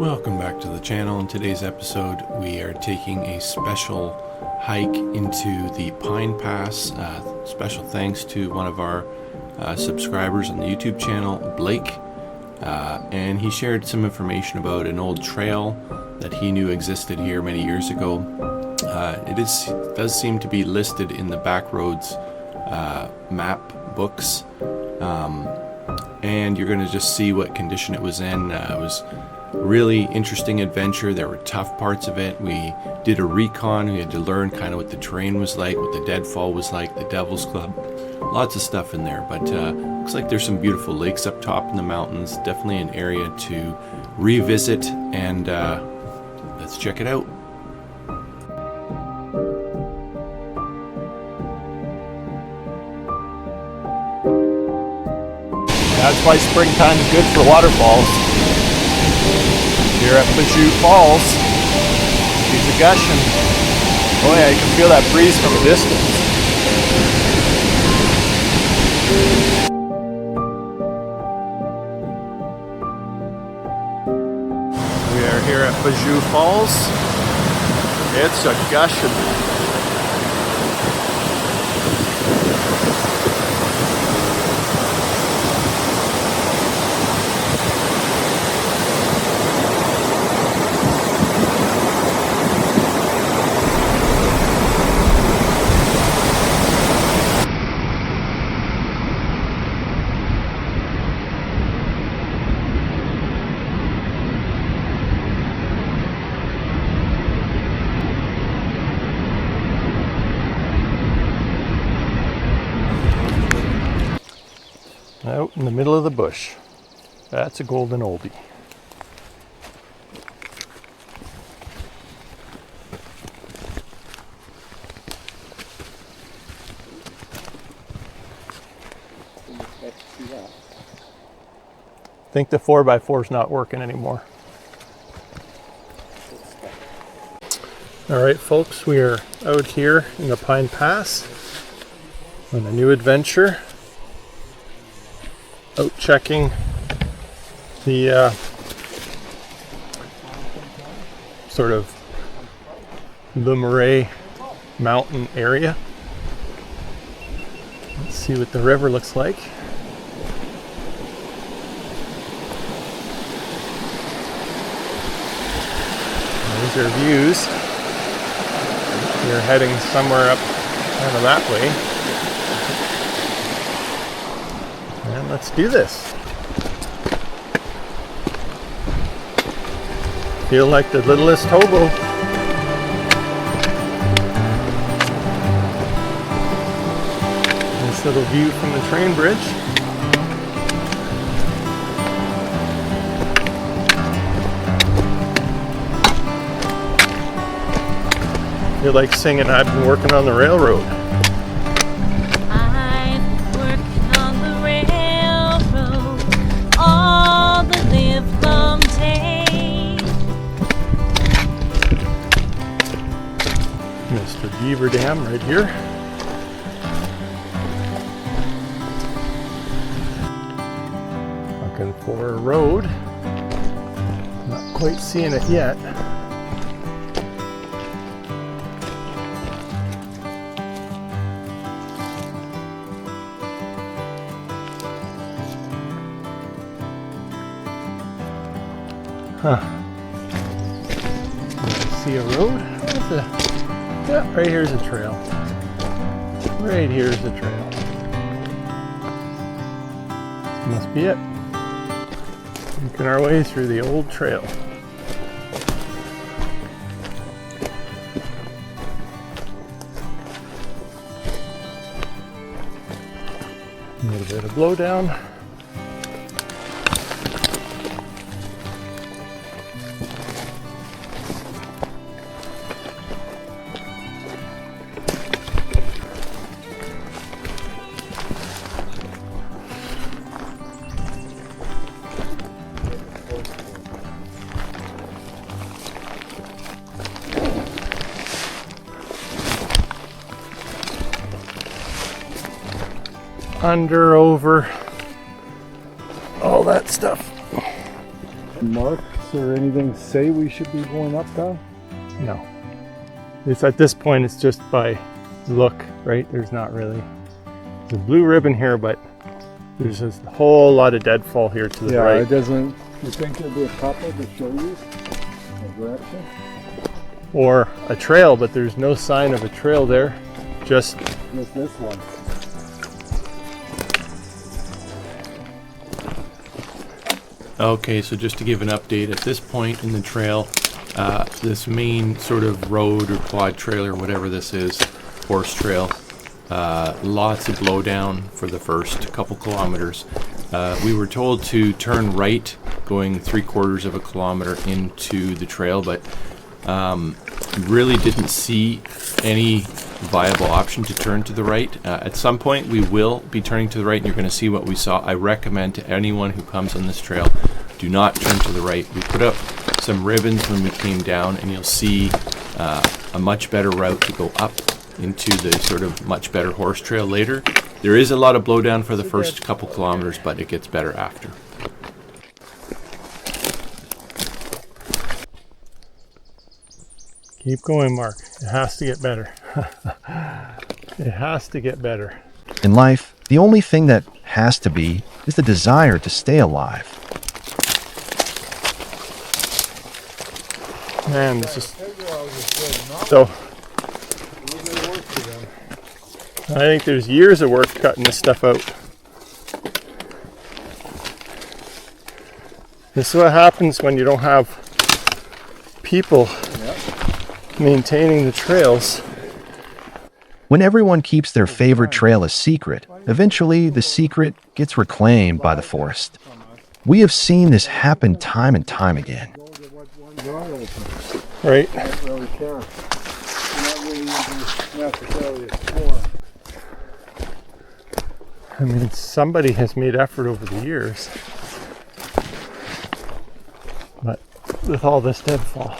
Welcome back to the channel. In today's episode, we are taking a special hike into the Pine Pass. Special thanks to one of our subscribers on the YouTube channel, Blake, and he shared some information about an old trail that he knew existed here many years ago. It does seem to be listed in the Backroads map books, and you're going to just see what condition it was in. It was really interesting adventure. There were tough parts of it. We did a recon. We had to learn kind of what the terrain was like, what the deadfall was like, the Devil's Club. Lots of stuff in there, but looks like there's some beautiful lakes up top in the mountains. Definitely an area to revisit, and let's check it out. That's why springtime is good for waterfalls. Here at Pajou Falls, she's a gushing. Oh yeah, you can feel that breeze from a distance. We are here at Pajou Falls. It's a gushing. Out in the middle of the bush. That's a golden oldie. I think the 4x4 is not working anymore. All right, folks, we are out here in the Pine Pass on a new adventure. Out checking the sort of LeMoray mountain area. Let's see what the river looks like. There's our views. We're heading somewhere up kind of that way. And let's do this. Feel like the littlest hobo. Nice little view from the train bridge. Feel like singing "I've been working on the railroad." Mr. Beaver Dam right here. Looking for a road. Not quite seeing it yet. See a road? Yeah, right here's a trail. Right here's the trail. This must be it. Making our way through the old trail. A little bit of blowdown. Under, over, all that stuff. marks or anything say we should be going up down? No. It's at this point, it's just by look, right? There's not really, there's a blue ribbon here, but there's just a whole lot of deadfall here to the right. Yeah, it doesn't, you think there'd be a couple to show you a direction? Or a trail, but there's no sign of a trail there. Just this one. Okay, so just to give an update, at this point in the trail, this main sort of road or quad trail or whatever this is, horse trail, lots of blowdown for the first couple kilometers. We were told to turn right, going 3/4 of a kilometer into the trail, but really didn't see any viable option to turn to the right. At some point we will be turning to the right, and you're going to see what we saw. I recommend to anyone who comes on this trail, do not turn to the right. We put up some ribbons when we came down, and you'll see a much better route to go up into the sort of much better horse trail later. There is a lot of blowdown for the first couple kilometers, but it gets better after. keep going, Mark. It has to get better. It has to get better. In life, the only thing that has to be is the desire to stay alive. Man, this is so. I think there's years of work cutting this stuff out. This is what happens when you don't have people maintaining the trails. When everyone keeps their favorite trail a secret, eventually the secret gets reclaimed by the forest. We have seen this happen time and time again. Right. I don't really care. You're not really necessarily exploring. I mean, somebody has made effort over the years. But with all this deadfall,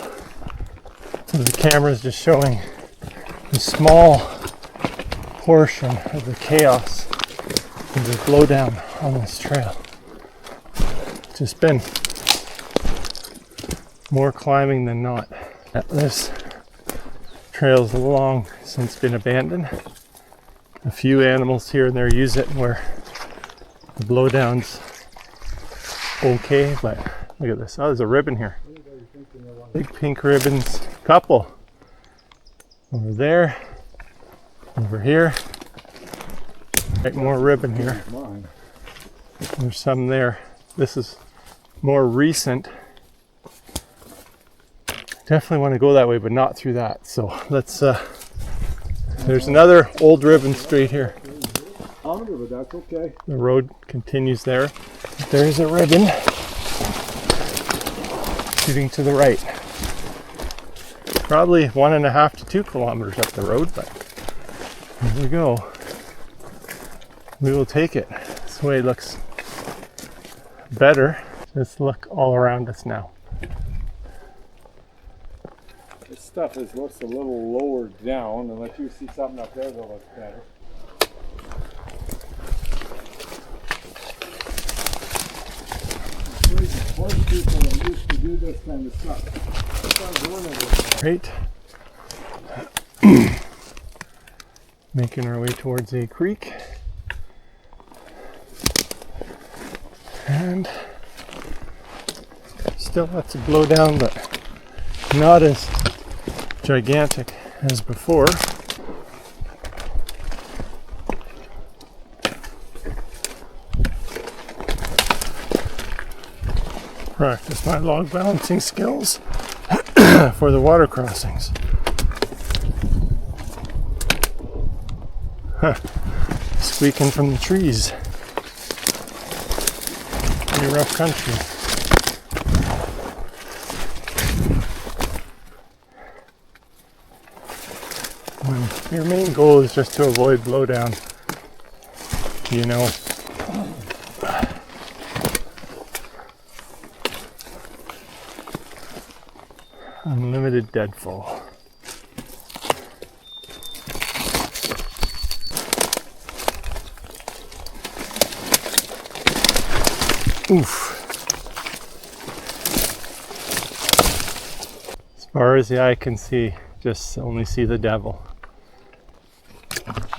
so the camera's just showing a small portion of the chaos and the blowdown on this trail. It's just been more climbing than not. This trail's long since been abandoned. A few animals here and there use it where the blowdown's okay, but look at this. Oh, there's a ribbon here. Big pink ribbons. Couple. Over there. Over here. Right, more ribbon here. There's some there. This is more recent. Definitely want to go that way, but not through that. So let's, there's another old ribbon straight here. But that's okay. The road continues there. There's a ribbon shooting to the right. Probably 1.5 to 2 kilometers up the road, but here we go. We will take it. This way looks better. Let's look all around us now. This stuff looks a little lower down. Unless you see something up there that looks better. Horse people that used to do this kind of stuff. Right. Making our way towards a creek. And still lots of blowdown, but not as gigantic as before. Practice my log balancing skills for the water crossings. Squeaking from the trees. Pretty rough country. When your main goal is just to avoid blowdown, you know. Unlimited deadfall. Oof. far as the eye can see, just only see the devil.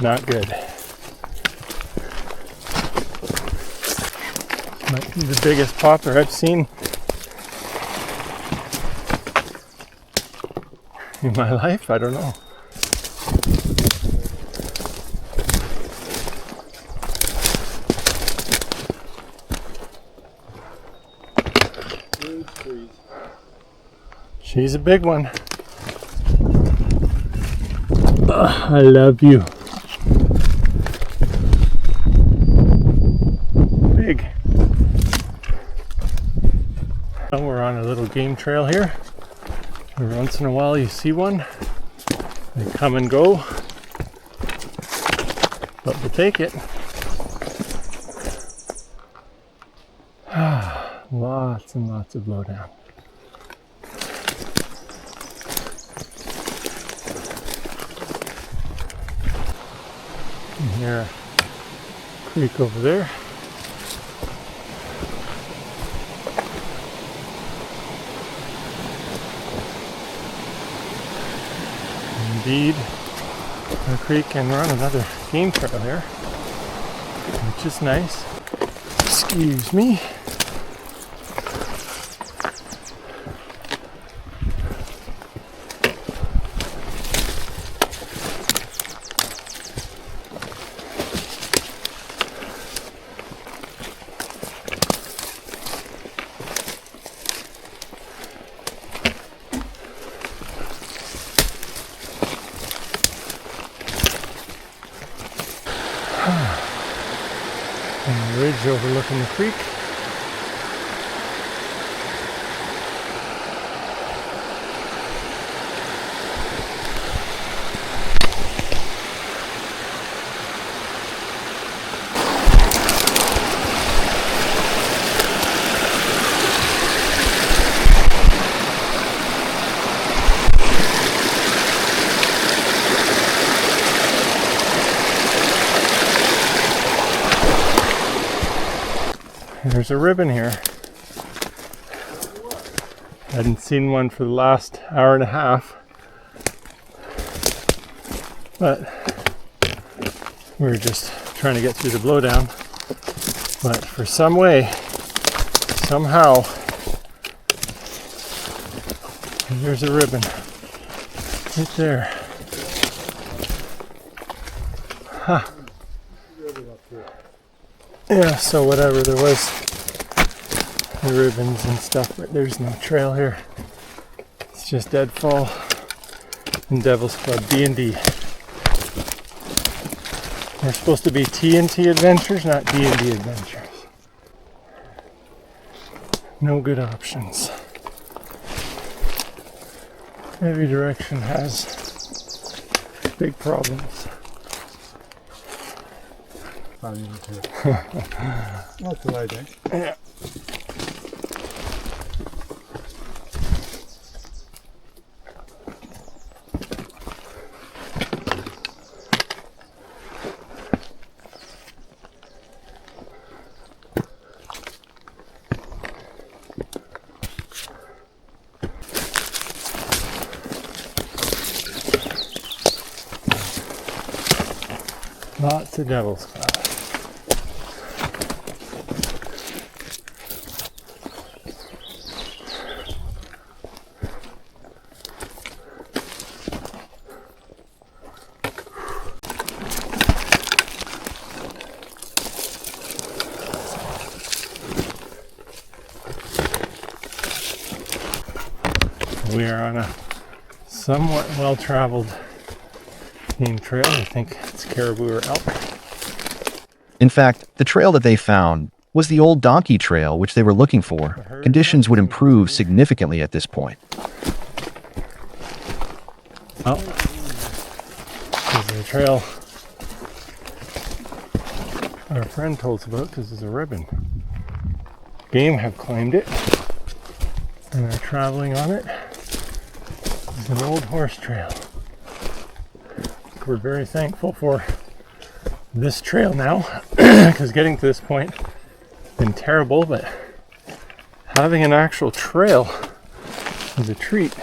Not good. Might be the biggest popper I've seen in my life. I don't know. She's a big one. I love you. Big. Well, we're on a little game trail here. Every once in a while you see one. They come and go. But we'll take it. Lots and lots of blowdown. And here, a creek over there. Indeed, a creek, and we're on another game trail here, which is nice. Excuse me. And the ridge overlooking the creek. There's a ribbon here. Hadn't seen one for the last hour and a half, but we're just trying to get through the blowdown. But for some way, somehow, there's a ribbon right there. Huh. Yeah, so whatever there was, the ribbons and stuff, but there's no trail here. It's just deadfall and Devil's Club D&D. They're supposed to be TNT adventures, not D&D adventures. No good options. Every direction has big problems. Not too late, eh? Yeah. Lots of Devil's Club. We are on a somewhat well-traveled game trail. I think it's caribou or elk. In fact, the trail that they found was the old donkey trail which they were looking for. Conditions would improve significantly at this point. Oh, this is a trail our friend told us about because there's a ribbon. Game have claimed it and are traveling on it. It's an old horse trail. We're very thankful for this trail now because getting to this point has been terrible, but having an actual trail is a treat.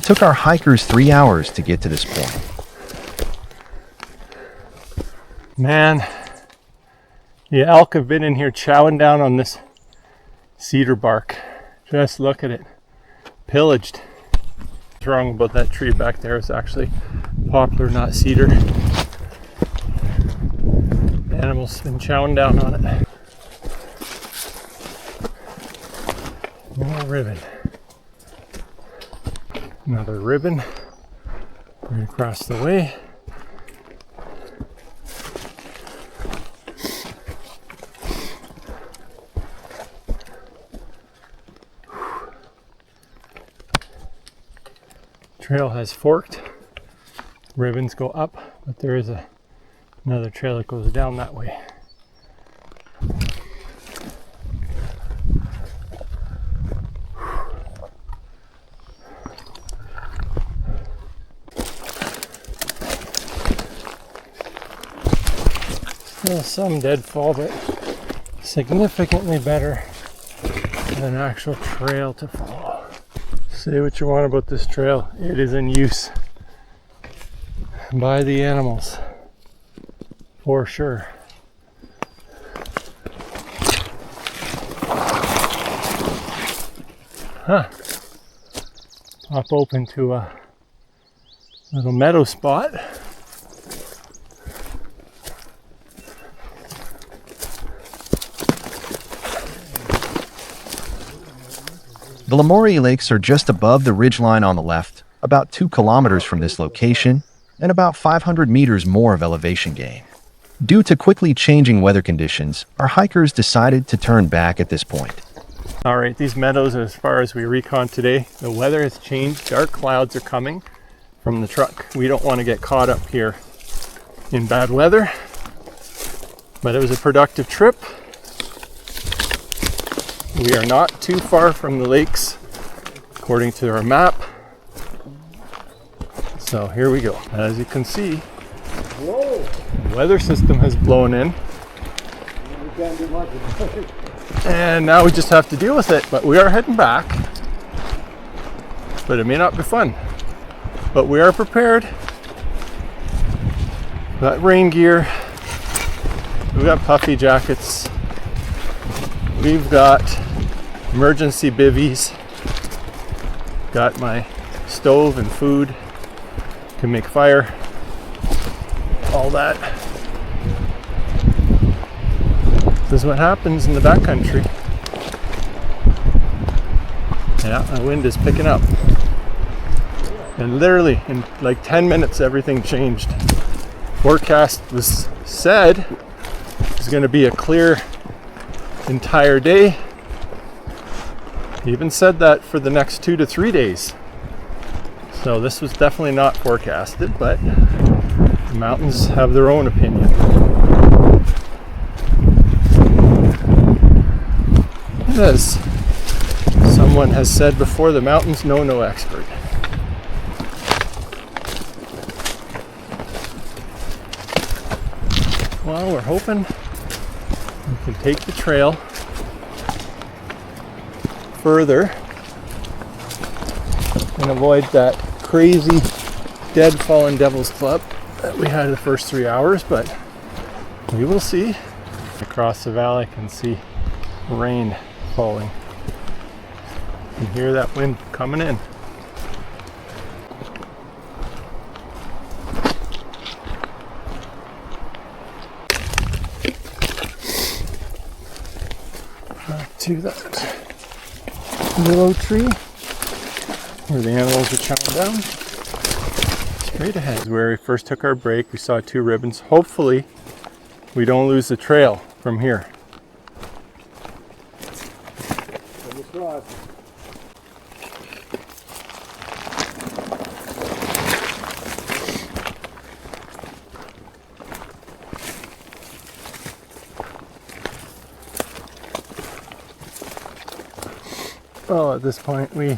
took our hikers 3 hours to get to this point. Man, the elk have been in here chowing down on this cedar bark. Just look at it. Pillaged. What's wrong about that tree back there? It's actually poplar, not cedar. Animals been chowing down on it. More ribbon. Another ribbon right across the way. Trail has forked. Ribbons go up, but there is another trail that goes down that way. Still some deadfall, but significantly better than actual trail to follow. Say what you want about this trail, it is in use by the animals, for sure. Huh. Pop open to a little meadow spot. The LeMoray Lakes are just above the ridgeline on the left, about 2 kilometers from this location, and about 500 meters more of elevation gain. Due to quickly changing weather conditions, our hikers decided to turn back at this point. All right, these meadows, as far as we recon today, the weather has changed. Dark clouds are coming from the truck. We don't want to get caught up here in bad weather, but it was a productive trip. We are not too far from the lakes, according to our map. So here we go. As you can see, the weather system has blown in. We can't do much about it. And now we just have to deal with it. But we are heading back. But it may not be fun. But we are prepared. We've got rain gear. We've got puffy jackets. We've got emergency bivvies. Got my stove and food. Can make fire. All that. This is what happens in the backcountry. Yeah, the wind is picking up. And literally in like 10 minutes everything changed. Forecast was said it's going to be a clear entire day. He even said that for the next 2 to 3 days. So this was definitely not forecasted, but the mountains have their own opinion. As someone has said before, the mountains know no expert. Well, we're hoping we can take the trail further and avoid that crazy deadfall in Devil's Club that we had the first 3 hours, but we will see. Across the valley I can see rain falling. You can hear that wind coming in. Back to that willow tree where the animals are chowing down. Straight ahead is where we first took our break. We saw 2 ribbons. Hopefully we don't lose the trail from here. Well, at this point we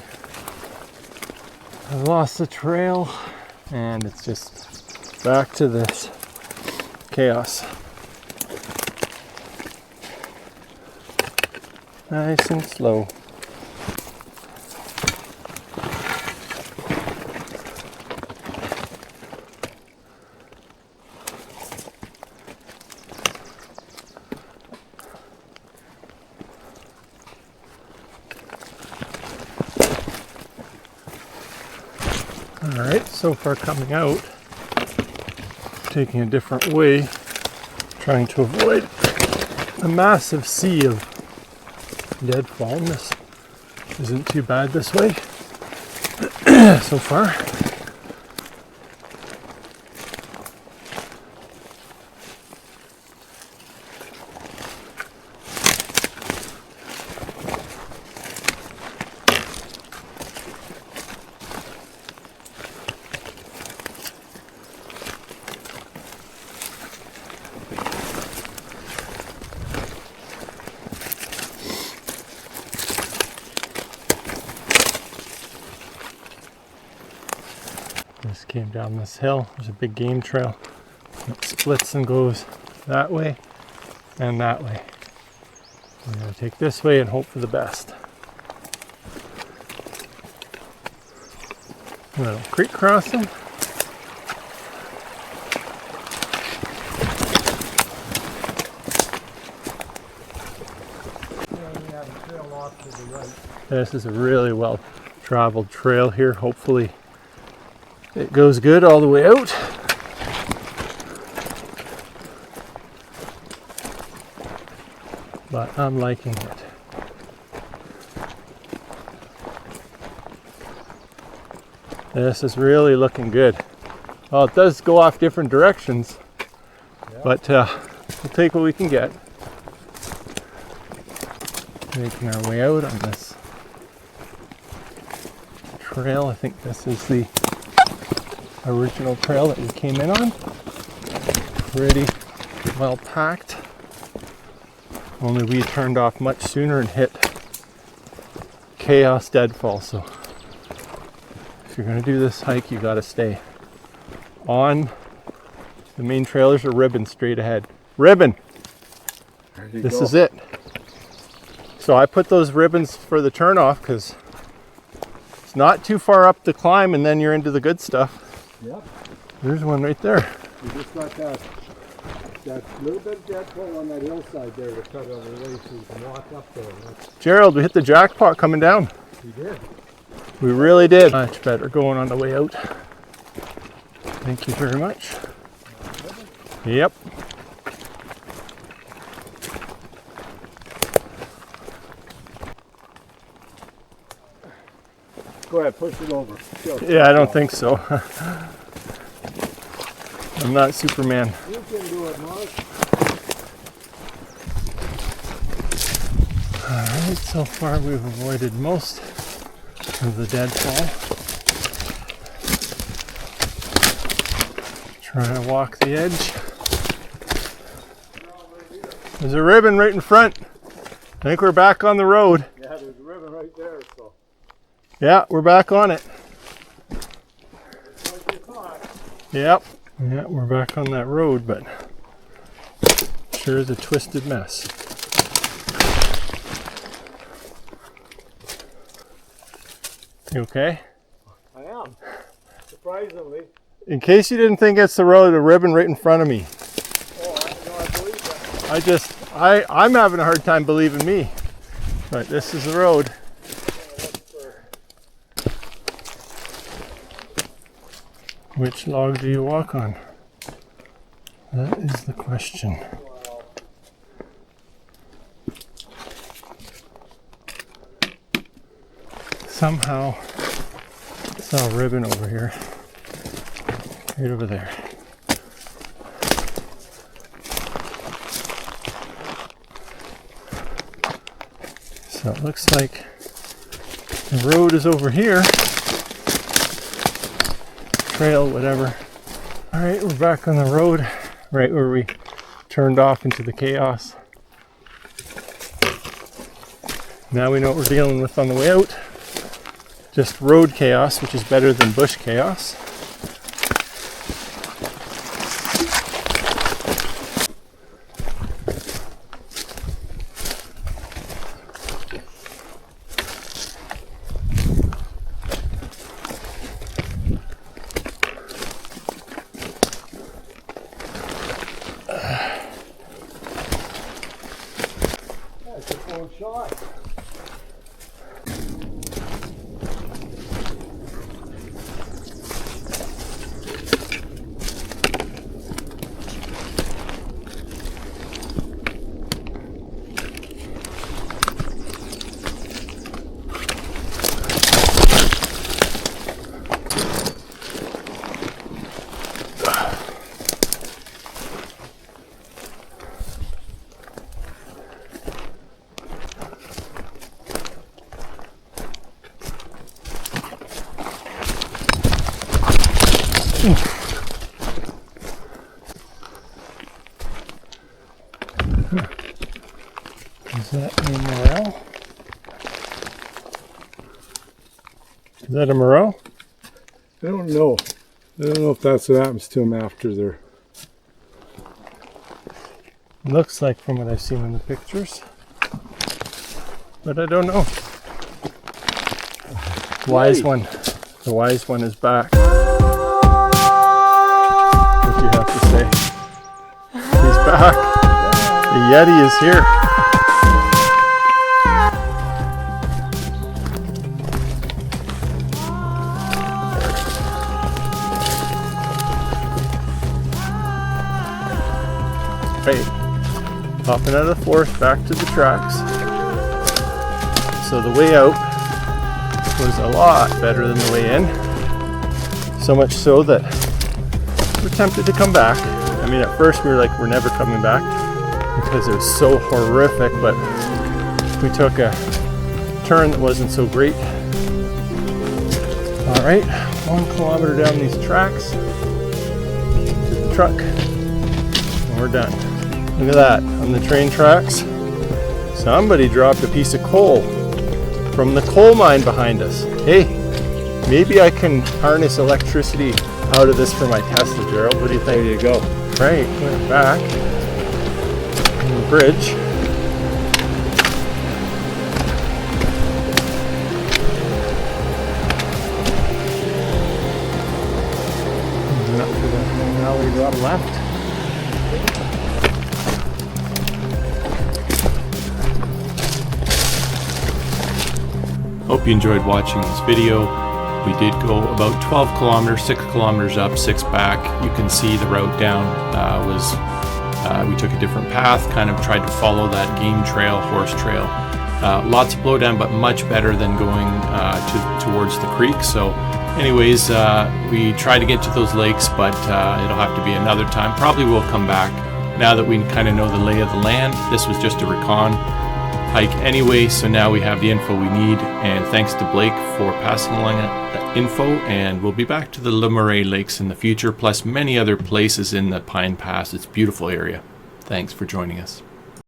have lost the trail and it's just back to this chaos. Nice and slow. Alright, so far coming out, taking a different way, trying to avoid a massive sea of deadfall. This isn't too bad this way so far. This came down this hill. There's a big game trail. It splits and goes that way and that way. We're going to take this way and hope for the best. A little creek crossing. This is a really well traveled trail here. Hopefully it goes good all the way out. But I'm liking it. This is really looking good. Well, it does go off different directions, but we'll take what we can get. Making our way out on this trail. I think this is the original trail that we came in on. Pretty well packed. Only we turned off much sooner and hit chaos deadfall. So if you're going to do this hike, you got to stay on the main trail. There's a ribbon straight ahead. Ribbon! This is it. So I put those ribbons for the turn off because it's not too far up the climb and then you're into the good stuff. Yep. There's one right there. We just got that little bit of deadfall on that hillside there to cut on the way so you can walk up there. Gerald, we hit the jackpot coming down. We did. We really did. Much better going on the way out. Thank you very much. Yep. Go ahead, push it over. Go. Yeah, I don't think so. I'm not Superman. You can do it, Mark. Alright, so far we've avoided most of the deadfall. Trying to walk the edge. There's a ribbon right in front. I think we're back on the road. Yeah, there's a ribbon right there, so. Yeah, we're back on it. It's like you thought. Yep. Yeah, we're back on that road, but sure is a twisted mess. You okay? I am. Surprisingly. In case you didn't think it's the road, a ribbon right in front of me. Oh, I believe that. I'm having a hard time believing me. But this is the road. Which log do you walk on? That is the question. Somehow I saw a ribbon over here. Right over there. So it looks like the road is over here. Trail, whatever. All right, we're back on the road, right where we turned off into the chaos. Now we know what we're dealing with on the way out. Just road chaos, which is better than bush chaos. Is that a morel? Is that a morel? I don't know. I don't know if that's what happens to them after they're... Looks like from what I've seen in the pictures. But I don't know. Wise one. The wise one is back. What do you have to say? He's back. The Yeti is here. Right. Popping out of the forest back to the tracks. So the way out was a lot better than the way in. So much so that we're tempted to come back. I mean, at first we were like, we're never coming back because it was so horrific, but we took a turn that wasn't so great. All right, 1 kilometer down these tracks to the truck, and we're done. Look at that, on the train tracks, somebody dropped a piece of coal from the coal mine behind us. Hey, maybe I can harness electricity out of this for my Tesla, Gerald. What do you think? There you go. Right, went back on the bridge. And up to the alley to the left. Hope you enjoyed watching this video. We did go about 12 kilometers, 6 kilometers up, 6 back. You can see the route down we took a different path, kind of tried to follow that game trail, horse trail. Lots of blowdown, but much better than going towards the creek. So anyways, we try to get to those lakes, but it'll have to be another time. Probably we'll come back now that we kind of know the lay of the land. This was just a recon hike anyway, so now we have the info we need, and thanks to Blake for passing along that info, and we'll be back to the LeMoray lakes in the future, plus many other places in the Pine Pass. It's a beautiful area. Thanks for joining us.